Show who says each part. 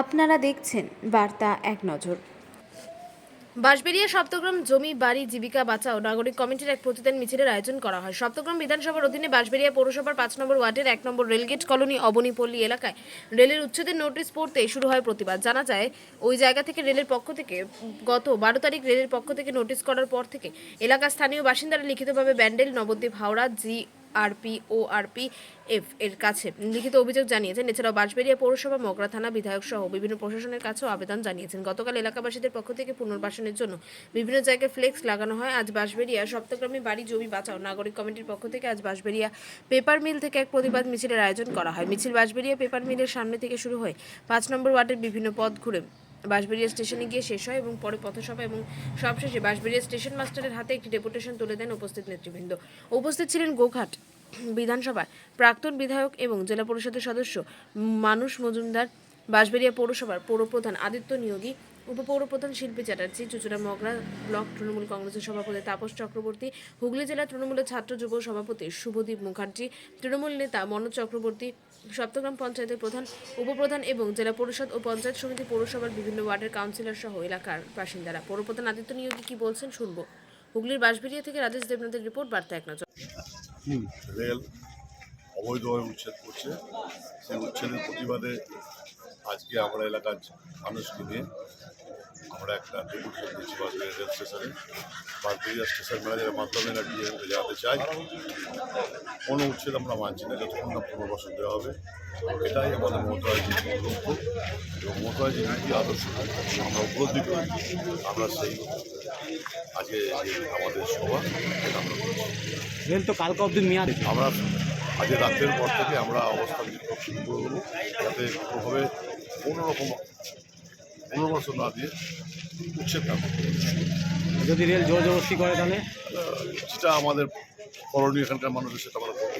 Speaker 1: আপনারা দেখছেন বার্তা এক নজর।
Speaker 2: বাঁশবেড়িয়া সপ্তগ্রাম জমি বাড়ি জীবিকা বাঁচাও নাগরিক কমিটির এক প্রতিদিন মিছিলের আয়োজন করা হয়। সপ্তগ্রাম বিধানসভার অধীনে বাঁশবেড়িয়া পৌরসভার ৫ নম্বর ওয়ার্ডের ১ নম্বর রেলগেট কলোনি অবনীপল্লী এলাকায় রেলের উচ্ছেদের নোটিশ পড়তেই শুরু হয় প্রতিবাদ। জানা যায় ওই জায়গা থেকে রেলের পক্ষ থেকে গত ১২ তারিখ রেলের পক্ষ থেকে নোটিশ করার পর থেকে এলাকার স্থানীয় বাসিন্দারা লিখিতভাবে ব্যান্ডেল নবদ্বীপ হাওড়া GRPORPF এর কাছে লিখিত অভিযোগ জানিয়েছেন। এছাড়াও বাঁশবেড়িয়া পৌরসভা, মগরা থানা, বিধায়ক সহ বিভিন্ন প্রশাসনের কাছেও আবেদন জানিয়েছেন। গতকাল এলাকাবাসীদের পক্ষ থেকে পুনর্বাসনের জন্য বিভিন্ন জায়গায় ফ্লেক্স লাগানো হয়। আজ বাঁশবেড়িয়া সপ্তগ্রামে বাড়ি জমি বাঁচাও নাগরিক কমিটির পক্ষ থেকে আজ বাঁশবেড়িয়া পেপার মিল থেকে এক প্রতিবাদ মিছিলের আয়োজন করা হয়। মিছিল বাঁশবেড়িয়া পেপার মিলের সামনে থেকে শুরু হয়ে ৫ নম্বর ওয়ার্ডের বিভিন্ন পথ ঘুরে বাঁশবেড়িয়া স্টেশনে গিয়ে শেষ হয় এবং পরে পথসভা এবং সবশেষে বাঁশবেড়িয়া স্টেশন মাস্টারের হাতে একটি ডেপুটেশন তুলে দেন উপস্থিত নেতৃবৃন্দ। উপস্থিত ছিলেন গোঘাট বিধানসভার প্রাক্তন বিধায়ক এবং জেলা পরিষদের সদস্য মানুষ মজুমদার, বাঁশবেড়িয়া পৌরসভার পৌরপ্রধান আদিত্য নিয়োগী, উপপৌরপ্রধান শিল্পী চ্যাটার্জি, চুচুড়া মগরা ব্লক তৃণমূল কংগ্রেসের সভাপতি তাপস চক্রবর্তী, হুগলি জেলা তৃণমূলের ছাত্র যুব সভাপতি শুভদীপ মুখার্জি, তৃণমূল নেতা মনোজ চক্রবর্তী, সপ্তগ্রাম পঞ্চায়েতের প্রধান, উপপ্রধান এবং জেলা পরিষদ ও পঞ্চায়েত সমিতি পৌরসভার বিভিন্ন ওয়ার্ডের কাউন্সিলর সহ এলাকার বাসিন্দারা। পৌরপ্রধান আদিত্য নিয়োগী কি বলছেন শুনবো। হুগলির বাঁশবেড়িয়া থেকে রাজেশ দেবনাথের রিপোর্ট, বার্তা এক নজর।
Speaker 3: রেল অবৈধভাবে উচ্ছেদ করছে, সেই উচ্ছেদের প্রতিবাদে আজকে আমরা এলাকার মানুষকে নিয়ে আমরা একটা ডেপুটেশন দিচ্ছি বাঁশবেড়িয়া রেল স্টেশনে। বাঁশবেড়িয়া স্টেশন ম্যানেজারের মাধ্যমে জানাতে চাই কোনো উচ্ছেদ আমরা মানছি না যতক্ষণ না পুনর্বাসন দেওয়া হবে। এটাই আমাদের মমতাজির লক্ষ্য এবং মমতাজির নীতি আদর্শ আমরা উপলব্ধি করি। আমরা সেই আজকে আমাদের সভা এটা আমরা করছি।
Speaker 4: রেল তো কালকে অবধি মেয়াদ।
Speaker 3: আমরা আজকে রাতের পর থেকে আমরা অবস্থান বিক্ষোভ শুরু করে দেবো, যাতে কোনোভাবে কোনোরকম পুনর্বাসন না দিয়ে উচ্ছেদ না করতে পারে।
Speaker 4: যদি রেল জোর জবরদস্তি করে তাহলে
Speaker 3: যেটা আমাদের করণীয় এখানকার মানুষের সাথে আমরা করবো।